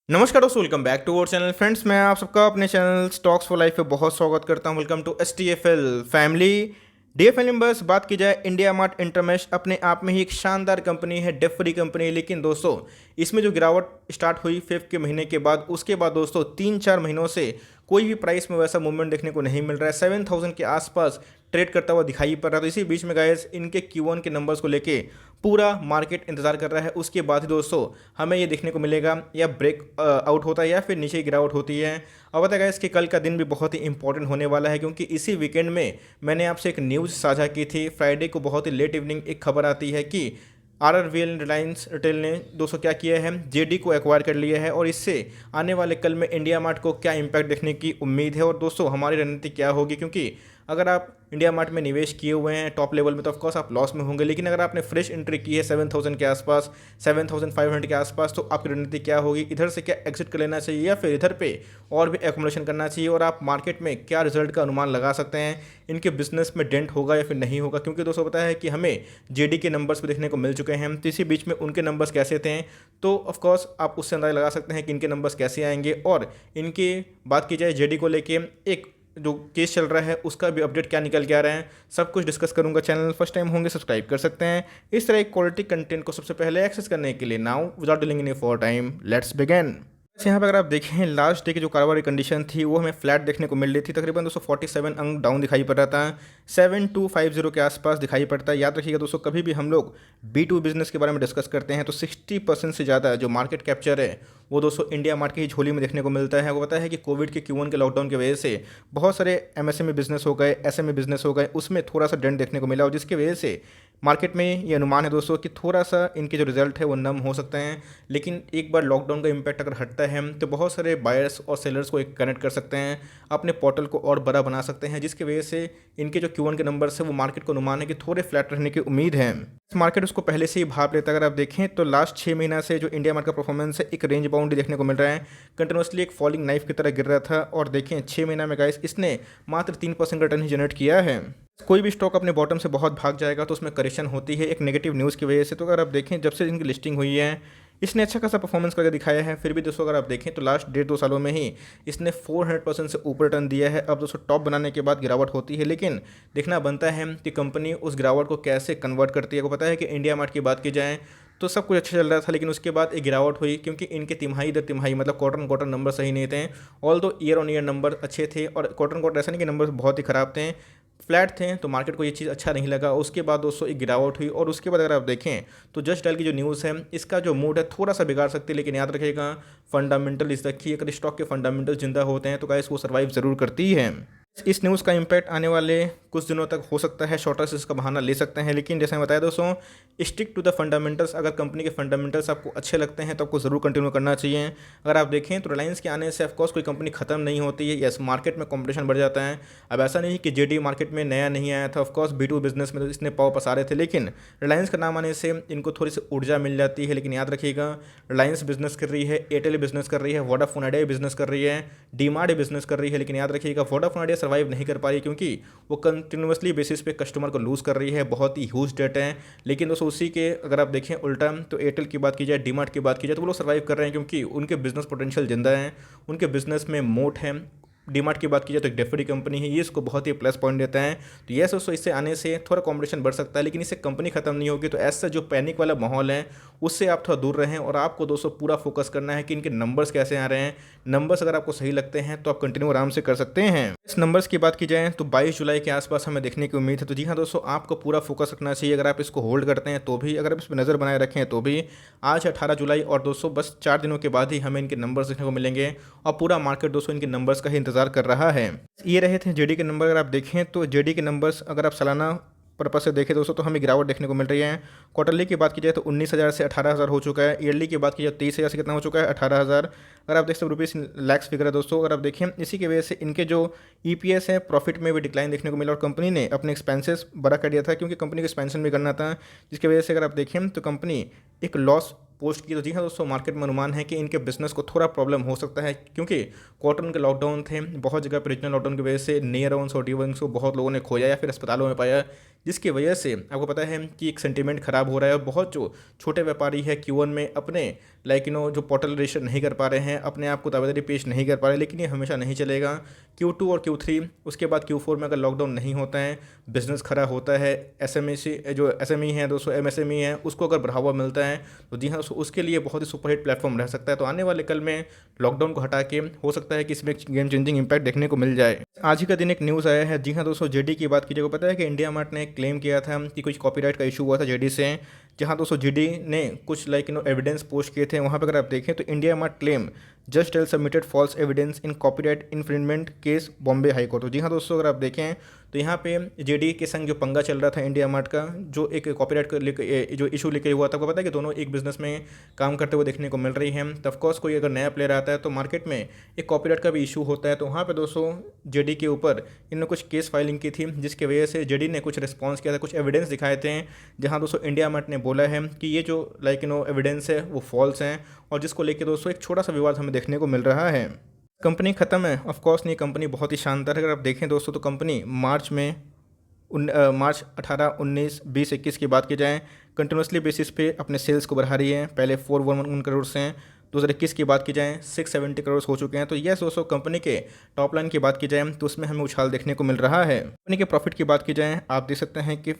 नमस्कार दोस्तों, welcome back to our channel. Friends, मैं आप सबका अपने चैनल स्टॉक्स फॉर लाइफ पे बहुत स्वागत करता हूं। Welcome to STFL family. DFL members, बात की जाए इंडिया मार्ट इंटरमेश अपने आप में ही एक शानदार कंपनी है, डेफ फ्री कंपनी है। लेकिन दोस्तों, इसमें जो गिरावट स्टार्ट हुई फेब के महीने के बाद, उसके बाद दोस्तों 3-4 महीनों से कोई भी प्राइस में वैसा मूवमेंट देखने को नहीं मिल रहा है। 7000 के आसपास ट्रेड करता हुआ दिखाई पड़ रहा है। तो इसी बीच में गाइस, इनके Q1 के नंबर्स को लेके पूरा मार्केट इंतजार कर रहा है। उसके बाद ही दोस्तों हमें ये देखने को मिलेगा या ब्रेक आउट होता है या फिर नीचे गिरावट होती है। और पता है गाइस कि कल का दिन भी बहुत ही इंपॉर्टेंट होने वाला है, क्योंकि इसी वीकेंड में मैंने आपसे एक न्यूज़ साझा की थी। फ्राइडे को बहुत ही लेट इवनिंग एक खबर आती है कि RRVL रिलायंस रिटेल ने दोस्तों क्या किया है, JD को एक्वायर कर लिया है। और इससे आने वाले कल में इंडिया मार्ट को क्या इम्पैक्ट देखने की उम्मीद है और दोस्तों हमारी रणनीति क्या होगी। क्योंकि अगर आप इंडिया मार्ट में निवेश किए हुए हैं टॉप लेवल में, तो ऑफकोर्स आप लॉस में होंगे। लेकिन अगर आपने फ्रेश एंट्री की है 7000 के आसपास, 7500 के आसपास, तो आपकी रणनीति क्या होगी? इधर से क्या एग्जिट कर लेना चाहिए या फिर इधर पे और भी एक्युमुलेशन करना चाहिए? और आप मार्केट में क्या रिजल्ट का अनुमान लगा सकते हैं, इनके बिजनेस में डेंट होगा या फिर नहीं होगा? क्योंकि दोस्तों पता है कि हमें JD के नंबर्स भी देखने को मिल चुके हैं, तो इसी बीच में उनके नंबर्स कैसे थे, तो ऑफकोर्स आप उससे अंदाजा लगा सकते हैं कि इनके नंबर्स कैसे आएंगे। और इनकी बात की जाए JD को लेके एक जो केस चल रहा है उसका भी अपडेट क्या निकल के आ रहा है, सब कुछ डिस्कस करूंगा। चैनल फर्स्ट टाइम होंगे सब्सक्राइब कर सकते हैं इस तरह एक क्वालिटी कंटेंट को सबसे पहले एक्सेस करने के लिए। Now without dealing any for time, let's begin. यहाँ पर अगर आप देखें लास्ट डे की जो कारोबारी कंडीशन थी वो हमें फ्लैट देखने को मिल रही थी। तकरीबन 247 अंक डाउन दिखाई पड़ रहा था, 7250 के आसपास दिखाई पड़ता है। याद रखिएगा दोस्तों, कभी भी हम लोग B2 बिजनेस के बारे में डिस्कस करते हैं तो 60% से ज़्यादा जो मार्केट कैप्चर है वो दोस्तों इंडिया मार्ट की ही झोली में देखने को मिलता है। वो पता है कि कोविड के Q1 के लॉकडाउन की वजह से बहुत सारे MSME बिजनेस हो गए, SME बिजनेस हो गए, उसमें थोड़ा सा डेंट देखने को मिला और जिसकी वजह से मार्केट में ये अनुमान है दोस्तों कि थोड़ा सा इनके जो रिजल्ट है वो नम हो सकते हैं। लेकिन एक बार लॉकडाउन का इम्पैक्ट अगर हटता है तो बहुत सारे बायर्स और सेलर्स को एक कनेक्ट कर सकते हैं, अपने पोर्टल को और बड़ा बना सकते हैं, जिसकी वजह से इनके जो Q1 के नंबर्स है वो मार्केट को अनुमान है कि थोड़े फ्लैट रहने की उम्मीद है। इस मार्केट उसको पहले से ही भाप लेता है। अगर आप देखें तो लास्ट 6 महीना से जो इंडिया मार्केट का परफॉर्मेंस है एक रेंज बाउंड देखने को मिल रहा है, कंटिन्यूसली एक फॉलिंग नाइफ की तरह गिर रहा था। और देखें 6 महीना में गाइस इसने मात्र 3% रिटर्न ही जनरेट किया है। कोई भी स्टॉक अपने बॉटम से बहुत भाग जाएगा तो उसमें करेक्शन होती है एक नेगेटिव न्यूज़ की वजह से। तो अगर आप देखें जब से इनकी लिस्टिंग हुई है इसने अच्छा खासा परफॉर्मेंस करके दिखाया है। फिर भी दोस्तों अगर आप देखें तो लास्ट 1.5-2 सालों में ही इसने 400% से ऊपर रिटर्न दिया है। अब दोस्तों टॉप बनाने के बाद गिरावट होती है, लेकिन देखना बनता है कि कंपनी उस गिरावट को कैसे कन्वर्ट करती है। को पता है कि इंडिया मार्ट की बात की जाए तो सब कुछ अच्छा चल रहा था, लेकिन उसके बाद एक गिरावट हुई क्योंकि इनके तिमाही दर तिमाही मतलब क्वार्टर नंबर सही नहीं थे। ऑल दो ईयर ऑन ईयर नंबर अच्छे थे और क्वार्टर ऐसा नहीं कि नंबर बहुत ही ख़राब थे, फ्लैट थे। तो मार्केट को ये चीज़ अच्छा नहीं लगा। उसके बाद दोस्तों एक गिरावट हुई और उसके बाद अगर आप देखें तो जस्ट डायल की जो न्यूज़ है इसका जो मूड है थोड़ा सा बिगाड़ सकती है। लेकिन याद रखिएगा फंडामेंटल इस तक की, अगर स्टॉक के फंडामेंटल जिंदा होते हैं तो गाइस वो सर्वाइव ज़रूर करती है। इस न्यूज़ का इम्पैक्ट आने वाले कुछ दिनों तक हो सकता है, शॉर्टर से इसका बहाना ले सकते हैं। लेकिन जैसे मैं बताया दोस्तों, स्टिक टू द फंडामेंटल्स। अगर कंपनी के फंडामेंटल्स आपको अच्छे लगते हैं तो आपको ज़रूर कंटिन्यू करना चाहिए। अगर आप देखें तो रिलायंस के आने से ऑफकोर्स कोई कंपनी ख़त्म नहीं होती है। यस, मार्केट में कंपटीशन बढ़ जाता है। अब ऐसा नहीं कि JD मार्केट में नया नहीं आया था, ऑफकोर्स B2 बिजनेस में तो इसने पाव पसारे थे, लेकिन रिलायंस का नाम आने से इनको थोड़ी सी ऊर्जा मिल जाती है। लेकिन याद रखिएगा रिलायंस बिजनेस कर रही है, एयरटेल बिजनेस कर रही है, वोडाफोन आइडिया बिजनेस कर रही है, डीमार्ट बिजनेस कर रही है। लेकिन याद रखिएगा वोडाफोन आइडिया सर्वाइव नहीं कर पा रही क्योंकि वो कंटिन्यूसली बेसिस पे कस्टमर को लूज़ कर रही है। बहुत ही ह्यूज डेट है। लेकिन दोस्तों उसी के अगर आप देखें उल्टा तो एयरटेल की बात की जाए, डीमार्ट की बात की जाए, तो वो लोग सर्वाइव कर रहे हैं क्योंकि उनके बिजनेस पोटेंशियल जिंदा है, उनके बिजनेस में मोट है। डीमार्ट की बात की जाए तो एक डेफरी कंपनी है, ये इसको बहुत ही प्लस पॉइंट देता है। तो ये दोस्तों इससे आने से थोड़ा कॉम्पिटिशन बढ़ सकता है, लेकिन इससे कंपनी खत्म नहीं होगी। तो ऐसा जो पैनिक वाला माहौल है उससे आप थोड़ा दूर रहें और आपको दोस्तों पूरा फोकस करना है कि इनके नंबर्स कैसे आ रहे हैं। नंबर्स अगर आपको सही लगते हैं तो आप कंटिन्यू आराम से कर सकते हैं। इस नंबर्स की बात की जाए तो 22 जुलाई के आसपास हमें देखने की उम्मीद है। तो जी हाँ दोस्तों, आपको पूरा फोकस रखना चाहिए। अगर आप इसको होल्ड करते हैं तो भी, अगर आप इस पर नज़र बनाए रखें तो भी। आज 18 जुलाई और दोस्तों बस 4 दिनों के बाद ही हमें इनके नंबर्स देखने को मिलेंगे और पूरा मार्केट दोस्तों इनके नंबर्स का ही इंतजार कर रहा है। ये रहे थे JD के नंबर। अगर आप देखें तो JD के नंबर्स अगर आप सालाना पर्पज से देखें दोस्तों तो हमें गिरावट देखने को मिल रही है। क्वार्टरली की बात की जाए तो 19,000 से 18,000 हो चुका है। ईयरली की बात की जाए 23,000 से कितना हो चुका है, 18,000। अगर आप देख सकते रुपीज़ लैक्स फिगर है दोस्तों। अगर आप देखें इसी की वजह से इनके जो EPS है, प्रॉफिट में भी डिक्लाइन देखने को मिला और कंपनी ने अपने एक्सपेंसेस बड़ा कर दिया था क्योंकि कंपनी को एक्सपेंशन भी करना था, जिसकी वजह से अगर आप देखें तो कंपनी एक लॉस पोस्ट की। तो जी हाँ दोस्तों, मार्केट में अनुमान है कि इनके बिजनेस को थोड़ा प्रॉब्लम हो सकता है क्योंकि क्वार्टर के लॉकडाउन थे, बहुत जगह पर रीजनल लॉकडाउन की वजह से नियर वंस और डी वंस को बहुत लोगों ने खोया या फिर अस्पतालों में पाया, जिसकी वजह से आपको पता है कि एक सेंटीमेंट खराब हो रहा है। और बहुत जो छोटे व्यापारी है Q1 में अपने जो पोर्टल रजिस्टर नहीं कर पा रहे हैं, अपने आप को दावेदारी पेश नहीं कर पा रहे, लेकिन ये हमेशा नहीं चलेगा। Q2 और Q3 उसके बाद Q4 में अगर लॉकडाउन नहीं होता है, बिज़नेस खड़ा होता है, जो SME है दोस्तों, MSME है, उसको अगर बढ़ावा मिलता है तो जी हाँ दोस्तों, उसके लिए बहुत ही सुपरहिट प्लेटफॉर्म रह सकता है। तो आने वाले कल में लॉकडाउन को हटा के हो सकता है कि इसमें गेम चेंजिंग इंपैक्ट देखने को मिल जाए। आज ही का दिन एक न्यूज़ आया है, जी हाँ दोस्तों, जेडी की बात कीजिए। पता है कि इंडिया मार्ट ने क्लेम किया था कि कुछ कॉपीराइट का इशू हुआ था जेडी से, जहाँ दोस्तों जेडी ने कुछ एविडेंस पोस्ट किए थे। वहाँ पर अगर आप देखें तो India Mart claim Justdial submitted false evidence in copyright infringement case Bombay high court. तो जी हाँ दोस्तों, अगर आप देखें तो यहाँ पे जेडी के संग जो पंगा चल रहा था इंडिया मार्ट का, जो एक कॉपीराइट को लेकर जो इशू लेकर हुआ था, आपको पता है कि दोनों एक बिजनेस में काम करते हुए देखने को मिल रही हैं। तो ऑफकोर्स कोई अगर नया प्लेयर आता है तो मार्केट में एक कॉपीराइट का भी इशू होता है। तो वहाँ पे दोस्तों जेडी के ऊपर इन्होंने कुछ केस फाइलिंग की थी, जिसकी वजह से जेडी ने कुछ रिस्पॉन्स किया था, कुछ एविडेंस दिखाए थे, जहाँ दोस्तों इंडिया मार्ट ने बोला है कि ये जो एविडेंस है वो फॉल्स हैं, और जिसको लेकर दोस्तों एक छोटा सा विवाद हमें देखने को मिल रहा है। कंपनी ख़त्म है? ऑफकोर्स नहीं, कंपनी बहुत ही शानदार है। अगर आप देखें दोस्तों तो कंपनी मार्च 18, 19, 20, 21 की बात की जाए, कंटिन्यूसली बेसिस पे अपने सेल्स को बढ़ा रही है। पहले 411 करोड़ से 2021 की बात की जाए 670 करोड़ हो चुके हैं। तो यस दोस्तों, कंपनी के टॉप लाइन की बात की जाए तो उसमें हमें उछाल देखने को मिल रहा है। कंपनी के प्रॉफिट की बात की जाए, आप देख सकते हैं कि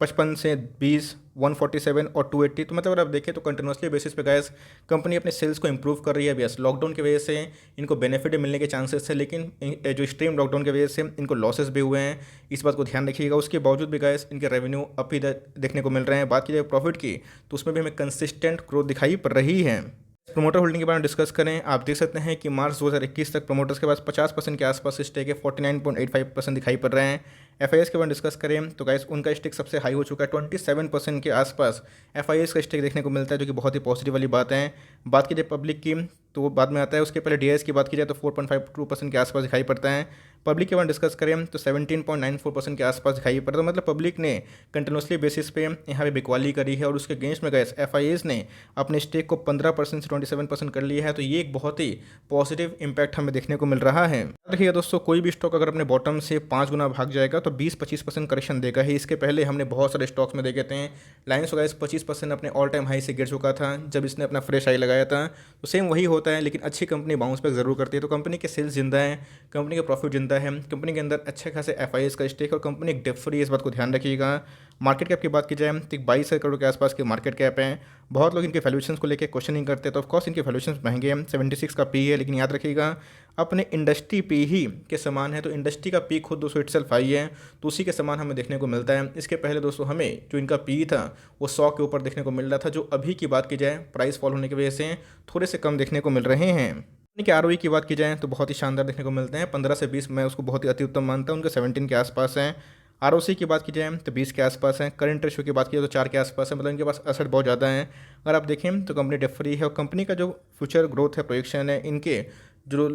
55 से 20, 147 और 280। तो मतलब अगर आप देखें तो कंटिन्यूसली बेसिस पे गाइस कंपनी अपने सेल्स को इंप्रूव कर रही है। यस, लॉकडाउन की वजह से इनको बेनिफिट मिलने के चांसेस थे, लेकिन जो एक्सट्रीम लॉकडाउन की वजह से इनको लॉसेस भी हुए हैं, इस बात को ध्यान रखिएगा। उसके बावजूद भी गाइस इनके रेवेन्यू अप ही देखने को मिल रहे हैं। बात की जाए प्रॉफिट की तो उसमें भी हमें कंसिस्टेंट ग्रोथ दिखाई पड़ रही है। प्रोमोटर होल्डिंग के बारे में डिस्कस करें, आप देख सकते हैं कि मार्च 2021 तक प्रोमोटर्स के पास 50% के आसपास स्टेक है, 49.85% दिखाई पड़ रहे हैं। एफआईएस के बारे में डिस्कस करें तो गाइस उनका स्टेक सबसे हाई हो चुका है, 27% के आसपास एफआईएस का स्टेक देखने को मिलता है, जो कि बहुत ही पॉजिटिव वाली बात है। बात की जाए पब्लिक की तो बाद में आता है, उसके पहले डीआईएस की बात की जाए तो 4.52% के आसपास दिखाई पड़ता है। पब्लिक के बारे में डिस्कस करें तो 17.94% के आसपास दिखाई पड़ता है। मतलब पब्लिक ने कंटिन्यूसली बेसिस पे यहाँ पे बिकवाली करी है, और उसके अगेंस्ट में गैस एफआईएस ने अपने स्टेक को 15% से 27% कर लिया है। तो ये एक बहुत ही पॉजिटिव इंपैक्ट हमें देखने को मिल रहा है। देखिएगा दोस्तों, कोई भी स्टॉक अगर अपने बॉटम से 5 गुना भाग जाएगा तो 20-25% करेक्शन देगा ही। इसके पहले हमने बहुत सारे स्टॉक्स में देखे थे, लाइन्स गाइस 25% अपने ऑल टाइम हाई से गिर चुका था जब इसने अपना फ्रेश हाई लगाया था। तो सेम वही होता है, लेकिन अच्छी कंपनी बाउंस बैक जरूर करती है। तो कंपनी के सेल्स जिंदा है, कंपनी का प्रॉफिट जिंदा है, कंपनी के अंदर अच्छे खासे एफआईएस का स्टेक, और कंपनी एक डेट फ्री है, इस बात को ध्यान रखिएगा। मार्केट कैप की बात की जाए तो 22 करोड़ के आसपास की मार्केट कैप है। बहुत लोग इनके वैल्यूएशंस को लेकर क्वेश्चनिंग करते हैं, तो ऑफकोर्स इनके वैल्यूएशंस महंगे हैं, 76 का पी है, लेकिन याद रखिएगा अपने इंडस्ट्री पी ही के समान है। तो इंडस्ट्री का पी खुद दोस्तों इटसेल्फ आई है, तो उसी के समान हमें देखने को मिलता है। इसके पहले दोस्तों हमें जो इनका पी था वो 100 के ऊपर देखने को मिल रहा था, जो अभी की बात की जाए प्राइस फॉल होने की वजह से थोड़े से कम देखने को मिल रहे हैं। कि आरओई की बात की जाए तो बहुत ही शानदार देखने को मिलते हैं, 15 से 20 मैं उसको बहुत ही अति उत्तम मानता हूँ, उनके 17 के आसपास हैं। आरओसी की बात की जाए तो 20 के आसपास है। करंट रेशियो की बात की जाए तो 4 के आसपास है, मतलब इनके पास असर बहुत ज़्यादा है। अगर आप देखें तो कंपनी डेट फ्री है, और कंपनी का जो फ्यूचर ग्रोथ है, प्रोजेक्शन है, इनके जो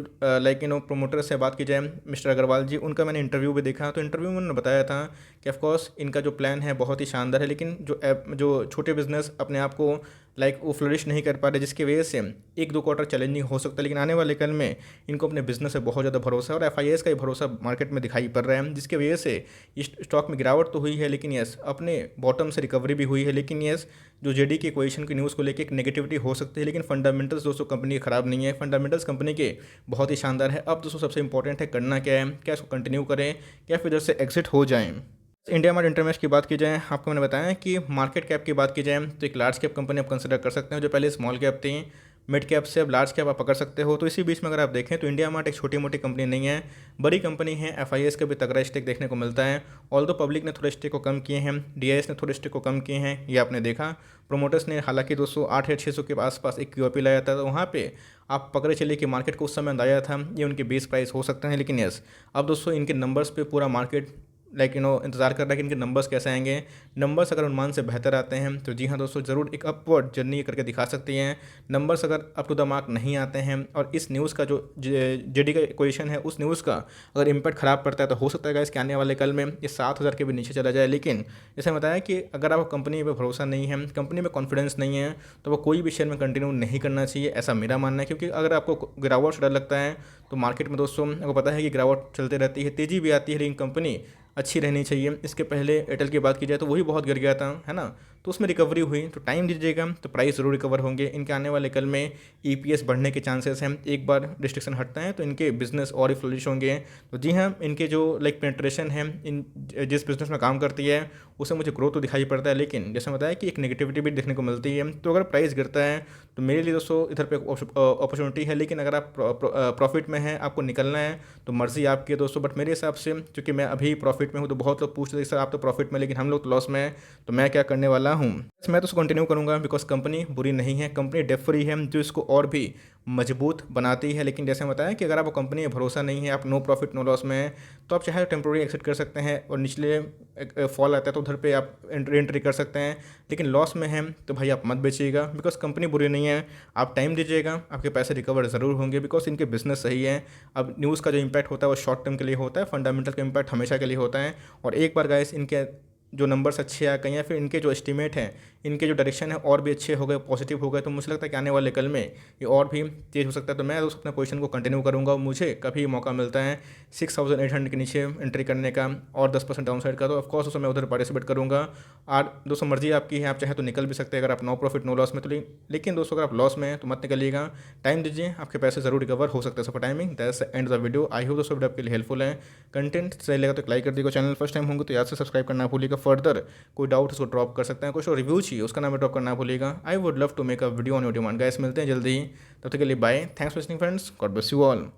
प्रोमोटर से बात की जाए मिस्टर अग्रवाल जी, उनका मैंने इंटरव्यू भी देखा, तो इंटरव्यू में उन्होंने बताया था कि ऑफकोर्स इनका जो प्लान है बहुत ही शानदार है, लेकिन जो छोटे बिजनेस अपने आप को वो फ्लरिश नहीं कर पा रहे, जिसकी वजह से 1-2 क्वार्टर चैलेंजिंग हो सकता है। लेकिन आने वाले कल में इनको अपने बिजनेस से बहुत ज़्यादा भरोसा है, और एफआईएस का ही भरोसा मार्केट में दिखाई पड़ रहा है, जिसकी वजह से इस स्टॉक में गिरावट तो हुई है, लेकिन यस अपने बॉटम से रिकवरी भी हुई है। लेकिन यस जो जेडी के क्वेश्चन की न्यूज़ को लेकर एक नेगेटिविटी हो सकती है, लेकिन फंडामेंटल्स दोस्तों कंपनी के खराब नहीं है, फंडामेंटल्स कंपनी के बहुत ही शानदार है। अब दोस्तों सबसे इंपॉर्टेंट है करना क्या है, क्या इसको कंटिन्यू करें, क्या फिर इधर से एग्जिट हो जाएं। इंडिया मार्ट इंटरमेश की बात की जाए, आपको मैंने बताया कि मार्केट कैप की बात की जाए तो एक लार्ज कैप कंपनी आप कंसिडर कर सकते हो, जो पहले स्मॉल कैप थी, मिड कैप से अब लार्ज कैप आप पकड़ सकते हो। तो इसी बीच में अगर आप देखें तो इंडिया मार्ट एक छोटी मोटी कंपनी नहीं है, बड़ी कंपनी है। एफआईएस का भी तगड़ा स्टेक देखने को मिलता है, ऑल्दो पब्लिक ने थोड़े स्टेक को कम किए हैं, डीआईएस ने थोड़े स्टेक को कम किए हैं, ये आपने देखा। प्रोमोटर्स ने हालांकि 208 या 600 के आसपास एक क्यूओपी लाया था, तो वहाँ पे आप पकड़े चलिए कि मार्केट को उस समय अंदाजा था ये उनके बेस प्राइस हो सकते हैं। लेकिन यस अब दोस्तों इनके नंबर्स पे पूरा मार्केट इंतजार कर रहा है कि इनके नंबर्स कैसे आएंगे। नंबर्स अगर अनुमान से बेहतर आते हैं तो जी हाँ दोस्तों ज़रूर एक अपवर्ड जर्नी करके दिखा सकती हैं। नंबर्स अगर अप टू द मार्क नहीं आते हैं, और इस न्यूज़ का जो जेडी का क्वेश्चन है उस न्यूज़ का अगर इम्पैक्ट ख़राब पड़ता है, तो हो सकता है इसके आने वाले कल में ये 7,000 के भी नीचे चला जाए। लेकिन जैसे बताया कि अगर आपको कंपनी पर भरोसा नहीं है, कंपनी में कॉन्फिडेंस नहीं है, तो वो कोई भी शेयर में कंटिन्यू नहीं करना चाहिए, ऐसा मेरा मानना है। क्योंकि अगर आपको गिरावट से डर लगता है तो मार्केट में दोस्तों आपको पता है कि गिरावट चलते रहती है, तेज़ी भी आती है, लेकिन कंपनी अच्छी रहनी चाहिए। इसके पहले एयरटेल की बात की जाए तो वही बहुत गिर गया था, है ना, तो उसमें रिकवरी हुई, तो टाइम दीजिएगा तो प्राइस ज़रूर रिकवर होंगे। इनके आने वाले कल में ईपीएस बढ़ने के चांसेस हैं, एक बार रिस्ट्रिक्शन हटता है तो इनके बिजनेस और ही फ्लरिश होंगे। तो जी हाँ, इनके जो लाइक पेनिट्रेशन है इन जिस बिजनेस में काम करती है उसे मुझे ग्रोथ तो दिखाई पड़ता है, लेकिन जैसे बताया कि एक नेगेटिविटी भी देखने को मिलती है। तो अगर प्राइस गिरता है तो मेरे लिए दोस्तों इधर पे अपॉर्चुनिटी है, लेकिन अगर आप प्रॉफिट में हैं, आपको निकलना है तो मर्जी आपकी है दोस्तों। बट मेरे हिसाब से क्योंकि मैं अभी प्रॉफिट में हूँ तो बहुत लोग पूछते थे सर आप तो प्रॉफिट में, लेकिन हम लोग तो लॉस में हैं, तो मैं क्या करने वाला हूँ। मैं तो उसको कंटिन्यू करूँगा बिकॉज कंपनी बुरी नहीं है, कंपनी डेट फ्री है जो इसको और भी मजबूत बनाती है। लेकिन जैसे बताया कि अगर आपको कंपनी में भरोसा नहीं है, आप नो प्रॉफिट नो लॉस में हैं, तो आप चाहे टेम्प्रोरी एक्सिट कर सकते हैं और निचले फॉल आता है तो उधर पे आप एंट्री कर सकते हैं। लेकिन लॉस में हैं तो भाई आप मत बेचिएगा बिकॉज कंपनी बुरी नहीं है। आप टाइम दीजिएगा, आपके पैसे रिकवर ज़रूर होंगे बिकॉज इनके बिजनेस सही है। अब न्यूज़ का जो इम्पैक्ट होता है वो शॉर्ट टर्म के लिए होता है, फंडामेंटल का इम्पैक्ट हमेशा के लिए होता है। और एक बार गाइस इनके जो नंबर्स अच्छे आ गए या फिर इनके जो एस्टीमेट हैं, इनके जो डायरेक्शन है और भी अच्छे हो गए, पॉजिटिव हो गए, तो मुझे लगता है कि आने वाले कल में ये और भी तेज़ हो सकता है। तो मैं दोस्तों अपना पोजीशन को कंटिन्यू करूंगा और मुझे कभी मौका मिलता है 6800 के नीचे एंट्री करने का और 10% डाउन साइड का, तो ऑफकोर्स उसमें मैं उधर पार्टिसिपेट करूँगा। और दोस्तों मर्जी आपकी है, आप चाहे तो निकल भी सकते हैं अगर आप नो प्रॉफिट नो लॉस में, तो लेकिन दोस्तों अगर आप लॉस में हैं तो मत निकलिएगा, टाइम दीजिए, आपके पैसे ज़रूर रिकवर हो सकते हैं। So for timing that's the end of the video. I hope दोस्तों वीडियो आपके लिए हेल्पफुल है, कंटेंट सही लगा तो लाइक कर दीजिएगा, चैनल फर्स्ट टाइम होंगे तो याद से सब्सक्राइब करना भूलिएगा। फर्दर कोई डाउट उसको ड्रॉप कर सकते हैं, कुछ रिव्यू चाहिए उसका नाम ड्रॉप करना भूलिएगा। I would love to make a video on your demand. Guys मिलते हैं जल्दी ही, तब तक के लिए bye, thanks for listening friends, God bless you all.